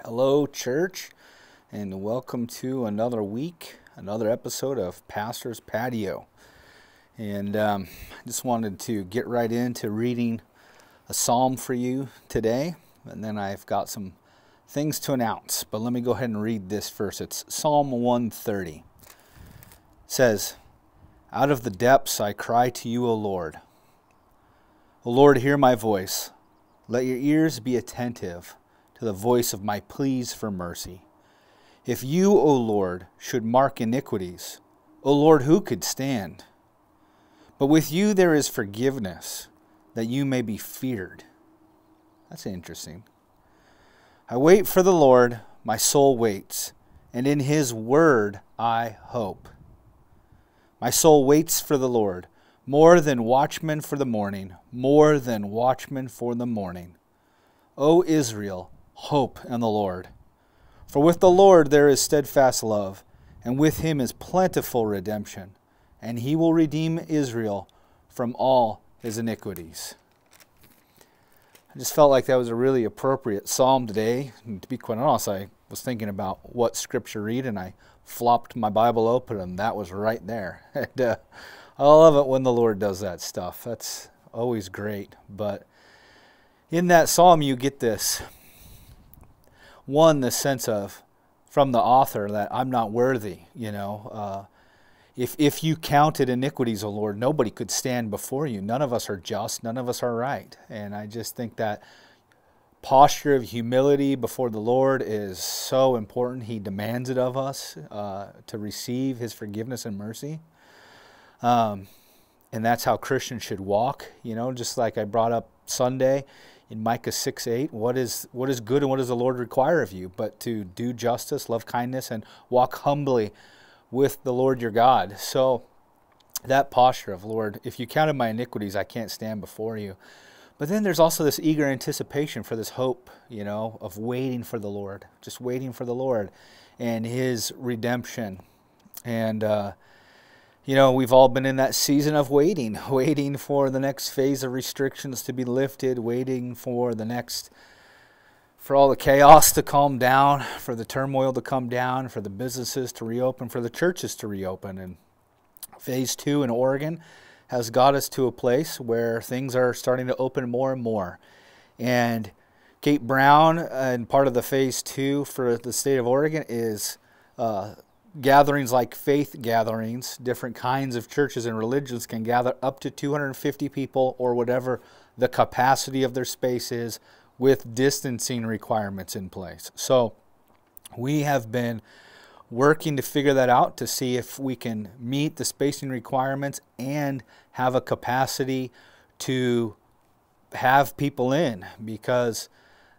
Hello, church, and welcome to another week, another episode of Pastor's Patio. And I just wanted to get right into reading a psalm for you today, and then I've got some things to announce. But let me go ahead and read this first. It's Psalm 130. It says, "Out of the depths I cry to you, O Lord. O Lord, hear my voice. Let your ears be attentive to the voice of my pleas for mercy. If you, O Lord, should mark iniquities, O Lord, who could stand? But with you there is forgiveness, that you may be feared." That's interesting. "I wait for the Lord, my soul waits, and in his word I hope. My soul waits for the Lord, more than watchmen for the morning, more than watchmen for the morning. O Israel, hope in the Lord. For with the Lord there is steadfast love, and with him is plentiful redemption, and he will redeem Israel from all his iniquities." I just felt like that was a really appropriate psalm today. And to be quite honest, I was thinking about what scripture to read, and I flopped my Bible open, and that was right there. And I love it when the Lord does that stuff. That's always great. But in that psalm, you get this. One, the sense of, from the author, that I'm not worthy, If you counted iniquities, O Lord, nobody could stand before you. None of us are just. None of us are right. And I just think that posture of humility before the Lord is so important. He demands it of us to receive his forgiveness and mercy. And that's how Christians should walk. Just like I brought up Sunday, in Micah 6:8, what is good and what does the Lord require of you? But to do justice, love kindness, and walk humbly with the Lord your God. So that posture of, Lord, if you counted my iniquities, I can't stand before you. But then there's also this eager anticipation for this hope, of waiting for the Lord, just waiting for the Lord and his redemption. And, we've all been in that season of waiting for the next phase of restrictions to be lifted, waiting for all the chaos to calm down, for the turmoil to come down, for the businesses to reopen, for the churches to reopen. And phase 2 in Oregon has got us to a place where things are starting to open more and more. And Kate Brown, and part of the phase 2 for the state of Oregon is gatherings like faith gatherings. Different kinds of churches and religions can gather up to 250 people or whatever the capacity of their space is, with distancing requirements in place. So we have been working to figure that out, to see if we can meet the spacing requirements and have a capacity to have people in, because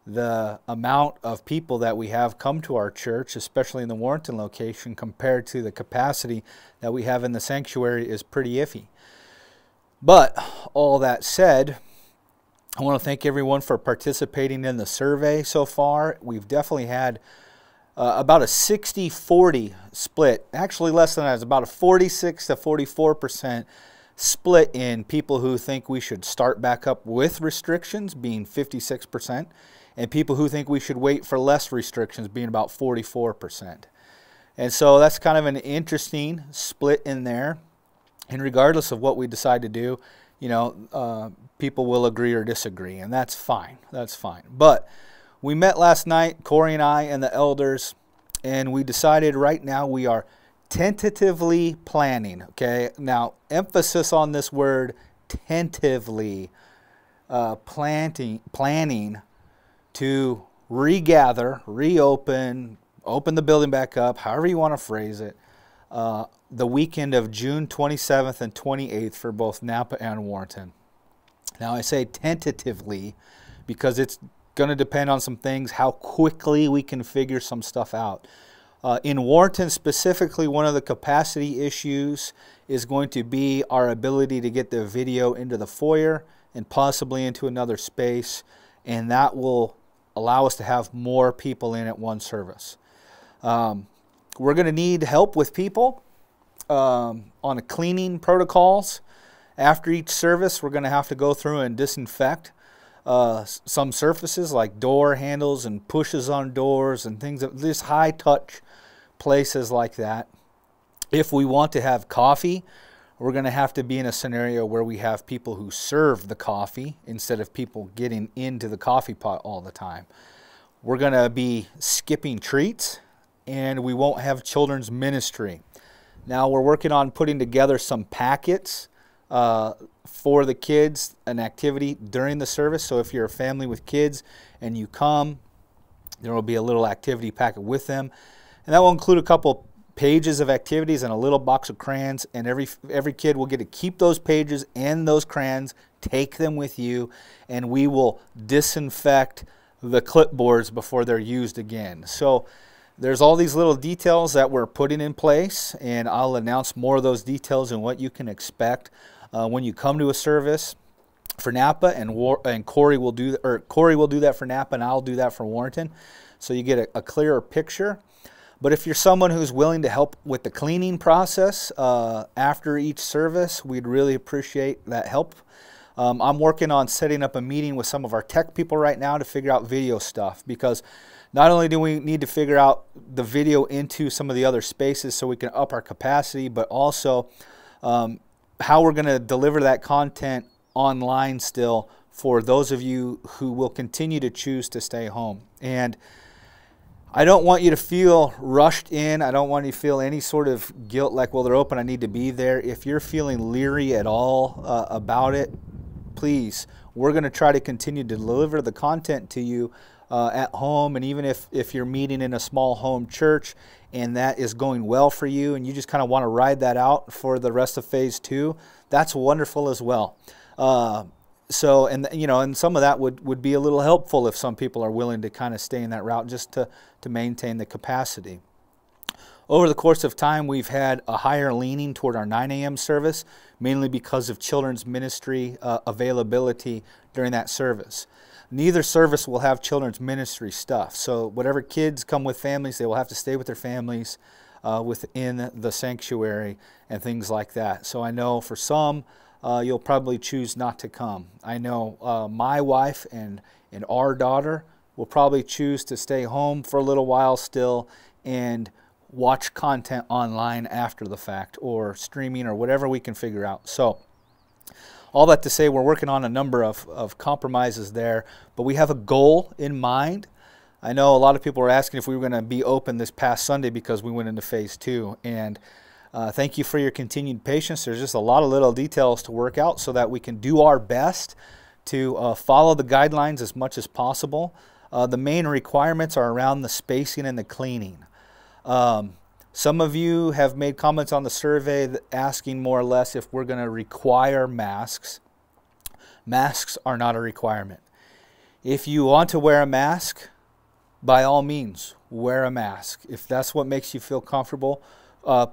the amount of people that we have come to our church, especially in the Warrenton location, compared to the capacity that we have in the sanctuary, is pretty iffy. But all that said, I want to thank everyone for participating in the survey so far. We've definitely had about a 60-40 split. Actually less than that. It's about a 46 to 44% split in people who think we should start back up with restrictions, being 56%. And people who think we should wait for less restrictions, being about 44%. And so that's kind of an interesting split in there. And regardless of what we decide to do, people will agree or disagree, and that's fine. That's fine. But we met last night, Corey and I and the elders, and we decided right now we are tentatively planning. Okay, now emphasis on this word, tentatively, planning to regather, reopen, open the building back up, however you want to phrase it, the weekend of June 27th and 28th for both Napa and Warrenton. Now I say tentatively because it's going to depend on some things, how quickly we can figure some stuff out. In Warrenton specifically, one of the capacity issues is going to be our ability to get the video into the foyer and possibly into another space, and that will allow us to have more people in at one service. We're going to need help with people on cleaning protocols. After each service, we're going to have to go through and disinfect some surfaces like door handles and pushes on doors and things, just high touch places like that. If we want to have coffee, we're going to have to be in a scenario where we have people who serve the coffee instead of people getting into the coffee pot all the time. We're going to be skipping treats, and we won't have children's ministry. Now we're working on putting together some packets for the kids, an activity during the service. So if you're a family with kids and you come, there will be a little activity packet with them. And that will include a couple pages of activities and a little box of crayons, and every kid will get to keep those pages and those crayons, take them with you, and we will disinfect the clipboards before they're used again. So there's all these little details that we're putting in place, and I'll announce more of those details and what you can expect when you come to a service for Napa, and Corey will do that for Napa, and I'll do that for Warrenton, so you get a clearer picture. But if you're someone who's willing to help with the cleaning process after each service, we'd really appreciate that help. I'm working on setting up a meeting with some of our tech people right now to figure out video stuff, because not only do we need to figure out the video into some of the other spaces so we can up our capacity, but also how we're going to deliver that content online still for those of you who will continue to choose to stay home. And I don't want you to feel rushed in. I don't want you to feel any sort of guilt like, well, they're open, I need to be there. If you're feeling leery at all about it, please, we're going to try to continue to deliver the content to you at home. And even if you're meeting in a small home church and that is going well for you and you just kind of want to ride that out for the rest of phase 2, that's wonderful as well. So, and you know, and some of that would be a little helpful if some people are willing to kind of stay in that route just to maintain the capacity. Over the course of time, we've had a higher leaning toward our 9 a.m. service, mainly because of children's ministry availability during that service. Neither service will have children's ministry stuff. So whatever kids come with families, they will have to stay with their families within the sanctuary and things like that. So I know for some, you'll probably choose not to come. I know my wife and our daughter will probably choose to stay home for a little while still and watch content online after the fact, or streaming, or whatever we can figure out. So all that to say, we're working on a number of compromises there, but we have a goal in mind. I know a lot of people were asking if we were going to be open this past Sunday because we went into phase 2, and thank you for your continued patience. There's just a lot of little details to work out so that we can do our best to follow the guidelines as much as possible. The main requirements are around the spacing and the cleaning. Some of you have made comments on the survey asking more or less if we're going to require masks. Masks are not a requirement. If you want to wear a mask, by all means, wear a mask. If that's what makes you feel comfortable,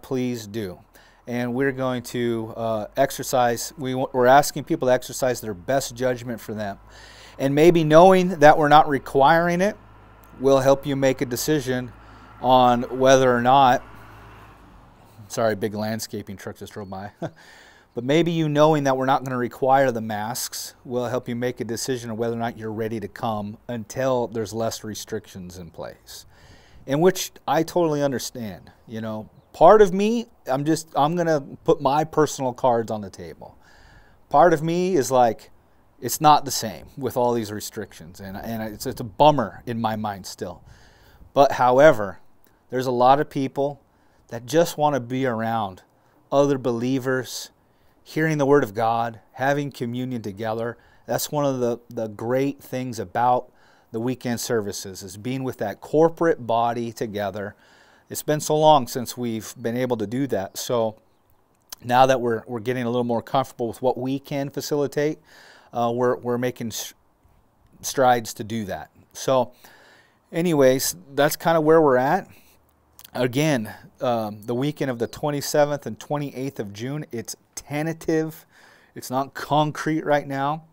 please do. And we're going to exercise, we're asking people to exercise their best judgment for them. And maybe knowing that we're not requiring it will help you make a decision on whether or not, sorry, big landscaping truck just drove by, but maybe you knowing that we're not going to require the masks will help you make a decision on whether or not you're ready to come until there's less restrictions in place. In which I totally understand. You know, part of me, I'm going to put my personal cards on the table. Part of me is like, it's not the same with all these restrictions, and it's a bummer in my mind still. But however, there's a lot of people that just want to be around other believers, hearing the Word of God, having communion together. That's one of the great things about the weekend services, is being with that corporate body together. It's been so long since we've been able to do that. So now that we're getting a little more comfortable with what we can facilitate, we're making strides to do that. So anyways, that's kind of where we're at. Again, the weekend of the 27th and 28th of June, it's tentative. It's not concrete right now.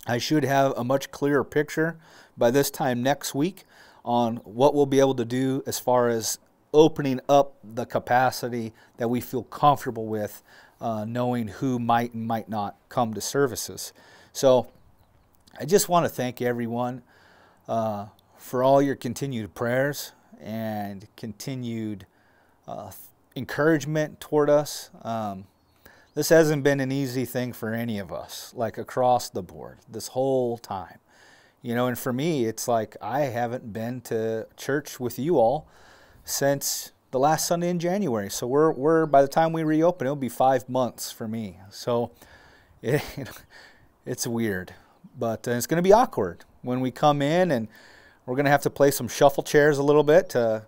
I should have a much clearer picture by this time next week on what we'll be able to do as far as opening up the capacity that we feel comfortable with, knowing who might and might not come to services. So I just want to thank everyone for all your continued prayers and continued encouragement toward us. This hasn't been an easy thing for any of us, like across the board, this whole time. You know, and for me, it's like I haven't been to church with you all since the last Sunday in January. So we're by the time we reopen, it'll be 5 months for me. So it's weird, but it's going to be awkward when we come in, and we're going to have to play some shuffle chairs a little bit to,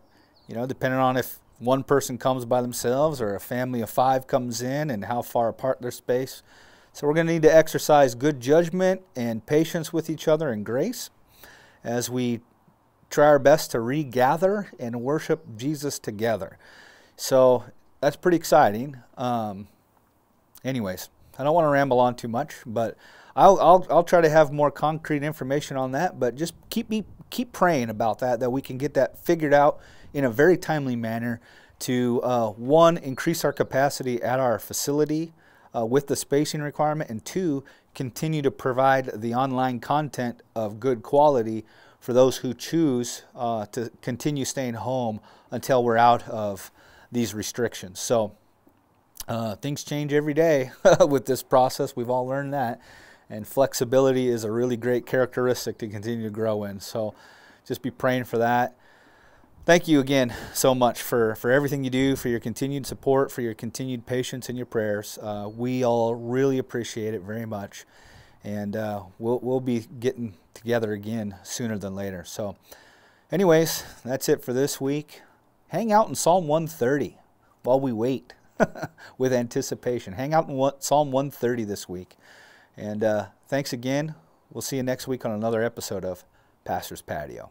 you know, depending on if one person comes by themselves or a family of 5 comes in and how far apart their space. So we're going to need to exercise good judgment and patience with each other and grace as we try our best to regather and worship Jesus together. So that's pretty exciting. Anyways, I don't want to ramble on too much, but I'll try to have more concrete information on that. But just keep praying about that we can get that figured out in a very timely manner to one, increase our capacity at our facility with the spacing requirement, and 2, continue to provide the online content of good quality for those who choose to continue staying home until we're out of these restrictions. So things change every day with this process. We've all learned that. And flexibility is a really great characteristic to continue to grow in. So just be praying for that. Thank you again so much for everything you do, for your continued support, for your continued patience and your prayers. We all really appreciate it very much. And we'll be getting together again sooner than later. So anyways, that's it for this week. Hang out in Psalm 130 while we wait with anticipation. Hang out in Psalm 130 this week. And thanks again. We'll see you next week on another episode of Pastor's Patio.